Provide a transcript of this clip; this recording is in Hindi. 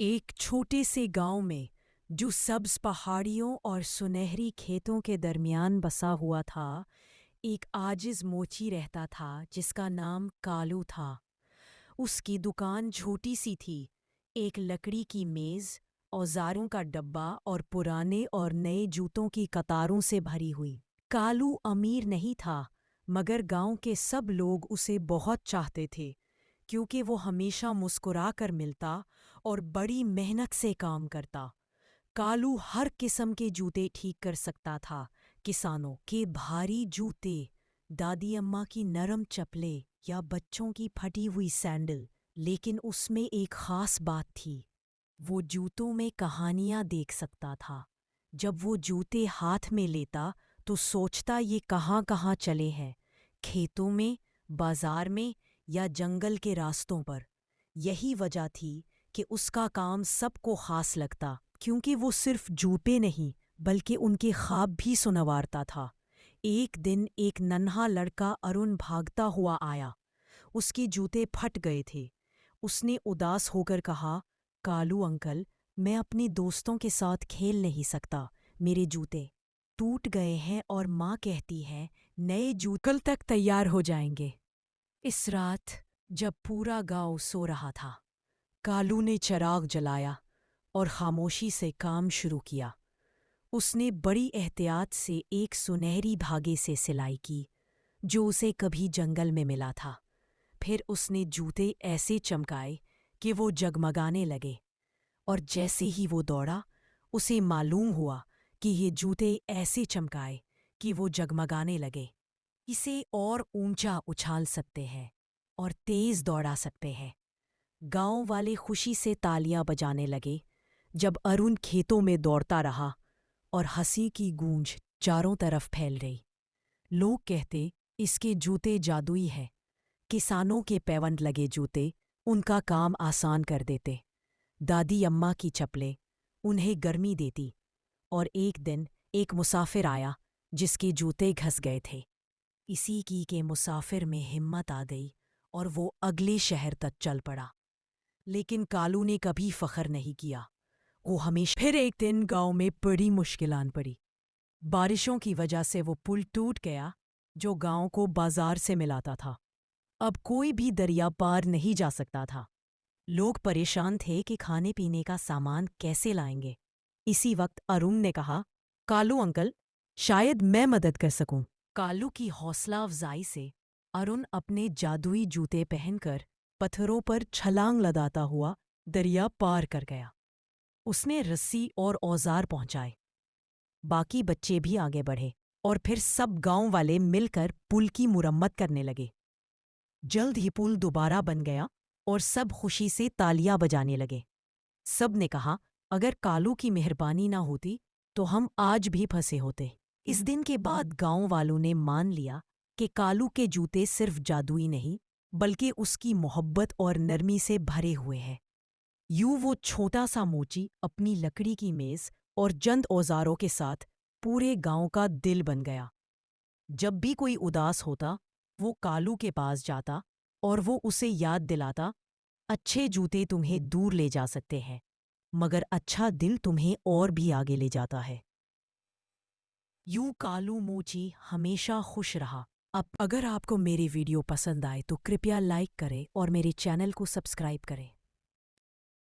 एक छोटे से गांव में जो सब्ज पहाड़ियों और सुनहरी खेतों के दरमियान बसा हुआ था, एक आजिज मोची रहता था जिसका नाम कालू था। उसकी दुकान छोटी सी थी, एक लकड़ी की मेज, औजारों का डब्बा और पुराने और नए जूतों की कतारों से भरी हुई। कालू अमीर नहीं था, मगर गांव के सब लोग उसे बहुत चाहते थे क्योंकि वो हमेशा मुस्कुरा कर मिलता और बड़ी मेहनत से काम करता। कालू हर किस्म के जूते ठीक कर सकता था, किसानों के भारी जूते, दादी अम्मा की नरम चप्पलें या बच्चों की फटी हुई सैंडल। लेकिन उसमें एक खास बात थी, वो जूतों में कहानियां देख सकता था। जब वो जूते हाथ में लेता तो सोचता ये कहाँ कहाँ चले हैं, खेतों में, बाजार में या जंगल के रास्तों पर। यही वजह थी कि उसका काम सबको खास लगता, क्योंकि वो सिर्फ जूते नहीं बल्कि उनके ख्वाब भी सुनवारता था। एक दिन एक नन्हा लड़का अरुण भागता हुआ आया। उसके जूते फट गए थे। उसने उदास होकर कहा, कालू अंकल, मैं अपने दोस्तों के साथ खेल नहीं सकता। मेरे जूते टूट गए हैं और माँ कहती है नए जूते कल तक तैयार हो जाएंगे। इस रात जब पूरा गांव सो रहा था, कालू ने चिराग जलाया और खामोशी से काम शुरू किया। उसने बड़ी एहतियात से एक सुनहरी धागे से सिलाई की जो उसे कभी जंगल में मिला था। फिर उसने जूते ऐसे चमकाए कि वो जगमगाने लगे, और जैसे ही वो दौड़ा, उसे मालूम हुआ कि ये जूते ऐसे चमकाए कि वो जगमगाने लगे। इसे और ऊंचा उछाल सकते हैं और तेज दौड़ा सकते हैं। गांव वाले खुशी से तालियां बजाने लगे जब अरुण खेतों में दौड़ता रहा, और हंसी की गूंज चारों तरफ फैल रही। लोग कहते, इसके जूते जादुई हैं। किसानों के पैबंद लगे जूते उनका काम आसान कर देते। दादी अम्मा की चप्पलें उन्हें गर्मी देती। और एक दिन एक मुसाफिर आया जिसके जूते घस गए थे। इसी की के मुसाफिर में हिम्मत आ गई और वो अगले शहर तक चल पड़ा। लेकिन कालू ने कभी फख्र नहीं किया। वो हमेशा फिर एक दिन गांव में बड़ी मुश्किल आन पड़ी। बारिशों की वजह से वो पुल टूट गया जो गांव को बाजार से मिलाता था। अब कोई भी दरिया पार नहीं जा सकता था। लोग परेशान थे कि खाने पीने का सामान कैसे लाएंगे। इसी वक्त अरुण ने कहा, कालू अंकल, शायद मैं मदद कर सकूं। कालू की हौसला अफजाई से अरुण अपने जादुई जूते पहनकर पत्थरों पर छलांग लगाता हुआ दरिया पार कर गया। उसने रस्सी और औजार पहुंचाए। बाकी बच्चे भी आगे बढ़े और फिर सब गांव वाले मिलकर पुल की मुरम्मत करने लगे। जल्द ही पुल दोबारा बन गया और सब खुशी से तालियां बजाने लगे। सब ने कहा, अगर कालू की मेहरबानी ना होती तो हम आज भी फंसे होते। इस दिन के बाद गांव वालों ने मान लिया कि कालू के जूते सिर्फ जादुई नहीं बल्कि उसकी मोहब्बत और नरमी से भरे हुए हैं। यूं वो छोटा सा मोची अपनी लकड़ी की मेज और चंद औजारों के साथ पूरे गांव का दिल बन गया। जब भी कोई उदास होता, वो कालू के पास जाता और वो उसे याद दिलाता, अच्छे जूते तुम्हें दूर ले जा सकते हैं, मगर अच्छा दिल तुम्हें और भी आगे ले जाता है। यूं कालू मोची हमेशा खुश रहा। अब अगर आपको मेरी वीडियो पसंद आए तो कृपया लाइक करें और मेरे चैनल को सब्सक्राइब करें।